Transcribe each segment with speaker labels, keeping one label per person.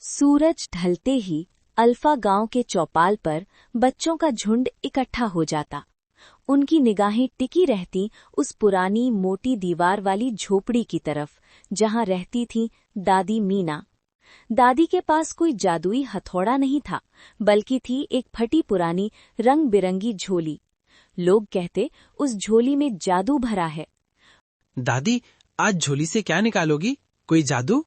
Speaker 1: सूरज ढलते ही अल्फा गांव के चौपाल पर बच्चों का झुंड इकट्ठा हो जाता। उनकी निगाहें टिकी रहती उस पुरानी मोटी दीवार वाली झोपड़ी की तरफ, जहां रहती थी दादी मीना। दादी के पास कोई जादुई हथौड़ा नहीं था, बल्कि थी एक फटी पुरानी रंग बिरंगी झोली। लोग कहते उस झोली में जादू भरा है।
Speaker 2: दादी, आज झोली से क्या निकालोगी? कोई जादू?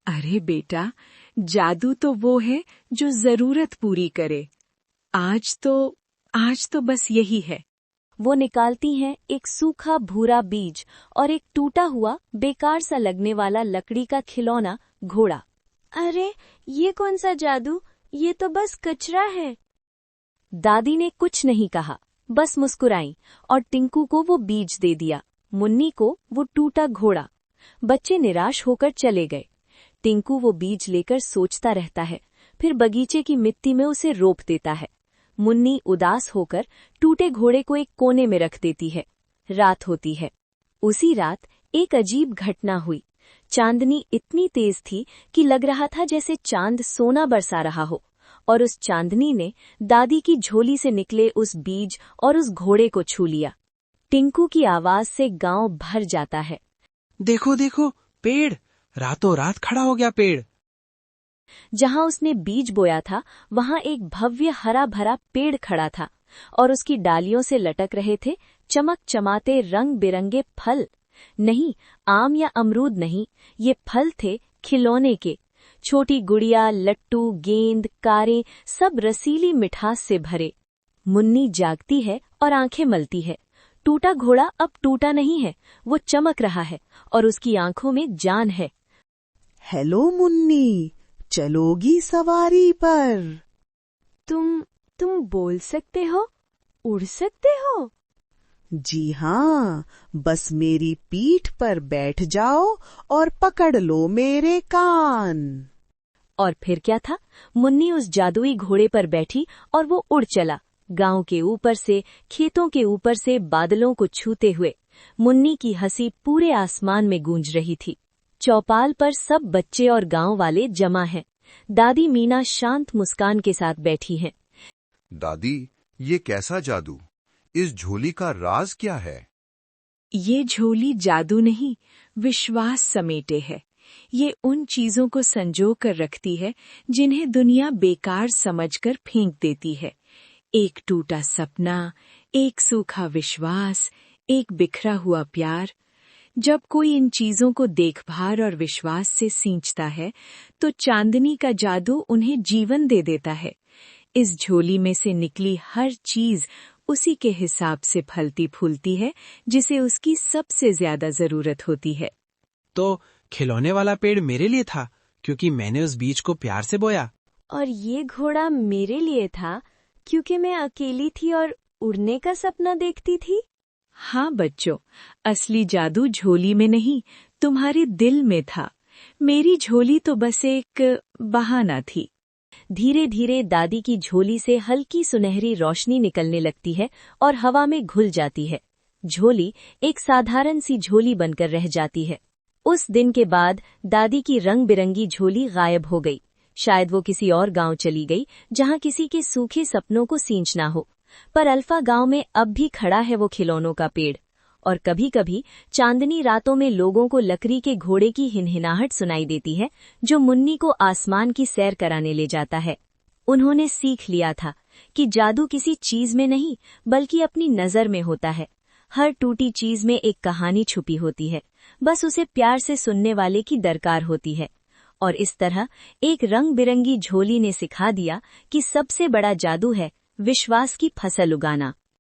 Speaker 3: अरे बेटा, जादू तो वो है जो जरूरत पूरी करे। आज तो बस यही है।
Speaker 1: वो निकालती हैं एक सूखा भूरा बीज और एक टूटा हुआ बेकार सा लगने वाला लकड़ी का खिलौना घोड़ा। अरे, ये कौन सा जादू? ये तो बस कचरा है। दादी ने कुछ नहीं कहा, बस मुस्कुराई और टिंकू को वो बीज दे दिया, मुन्नी को वो टूटा घोड़ा। बच्चे निराश होकर चले गए। टिंकू वो बीज लेकर सोचता रहता है, फिर बगीचे की मिट्टी में उसे रोप देता है। मुन्नी उदास होकर टूटे घोड़े को एक कोने में रख देती है। रात होती है। उसी रात एक अजीब घटना हुई। चांदनी इतनी तेज थी कि लग रहा था जैसे चांद सोना बरसा रहा हो, और उस चांदनी ने दादी की झोली से निकले उस बीज और उस घोड़े को छू लिया। टिंकू की आवाज से गांव भर जाता है।
Speaker 2: देखो देखो, पेड़! रातों रात खड़ा हो गया पेड़।
Speaker 1: जहां उसने बीज बोया था, वहां एक भव्य हरा भरा पेड़ खड़ा था, और उसकी डालियों से लटक रहे थे चमक चमाते रंग बिरंगे फल। नहीं, आम या अमरूद नहीं, ये फल थे खिलौने के। छोटी गुड़िया, लट्टू, गेंद, कारें, सब रसीली मिठास से भरे। मुन्नी जागती है और आंखें मलती है। टूटा घोड़ा अब टूटा नहीं है, वो चमक रहा है और उसकी आंखों में जान है।
Speaker 4: हेलो मुन्नी, चलोगी सवारी पर?
Speaker 1: तुम बोल सकते हो? उड़ सकते हो?
Speaker 4: जी हाँ, बस मेरी पीठ पर बैठ जाओ और पकड़ लो मेरे कान।
Speaker 1: और फिर क्या था, मुन्नी उस जादुई घोड़े पर बैठी और वो उड़ चला, गांव के ऊपर से, खेतों के ऊपर से, बादलों को छूते हुए। मुन्नी की हंसी पूरे आसमान में गूंज रही थी। चौपाल पर सब बच्चे और गांव वाले जमा हैं। दादी मीना शांत मुस्कान के साथ बैठी हैं।
Speaker 5: दादी, ये कैसा जादू? इस झोली का राज क्या है?
Speaker 3: ये झोली जादू नहीं, विश्वास समेटे है। ये उन चीजों को संजो कर रखती है जिन्हें दुनिया बेकार समझकर फेंक देती है। एक टूटा सपना, एक सूखा विश्वास, एक बिखरा हुआ प्यार। जब कोई इन चीजों को देखभाल और विश्वास से सींचता है, तो चांदनी का जादू उन्हें जीवन दे देता है। इस झोली में से निकली हर चीज उसी के हिसाब से फलती फूलती है, जिसे उसकी सबसे ज्यादा जरूरत होती है।
Speaker 2: तो खिलौने वाला पेड़ मेरे लिए था, क्योंकि मैंने उस बीज को प्यार से बोया।
Speaker 1: और ये घोड़ा मेरे लिए था, क्योंकि मैं अकेली थी और उड़ने का सपना देखती थी।
Speaker 3: हाँ बच्चों, असली जादू झोली में नहीं, तुम्हारे दिल में था। मेरी झोली तो बस एक बहाना थी।
Speaker 1: धीरे धीरे दादी की झोली से हल्की सुनहरी रोशनी निकलने लगती है और हवा में घुल जाती है। झोली एक साधारण सी झोली बनकर रह जाती है। उस दिन के बाद दादी की रंग बिरंगी झोली गायब हो गई। शायद वो किसी और गांव चली गई, जहां किसी के सूखे सपनों को सींचना हो। पर अल्फा गांव में अब भी खड़ा है वो खिलौनों का पेड़। और कभी कभी चांदनी रातों में लोगों को लकड़ी के घोड़े की हिनहिनाहट सुनाई देती है, जो मुन्नी को आसमान की सैर कराने ले जाता है। उन्होंने सीख लिया था कि जादू किसी चीज में नहीं, बल्कि अपनी नजर में होता है। हर टूटी चीज में एक कहानी छुपी होती है, बस उसे प्यार से सुनने वाले की दरकार होती है। और इस तरह एक रंग बिरंगी झोली ने सिखा दिया कि सबसे बड़ा जादू है विश्वास की फसल उगाना।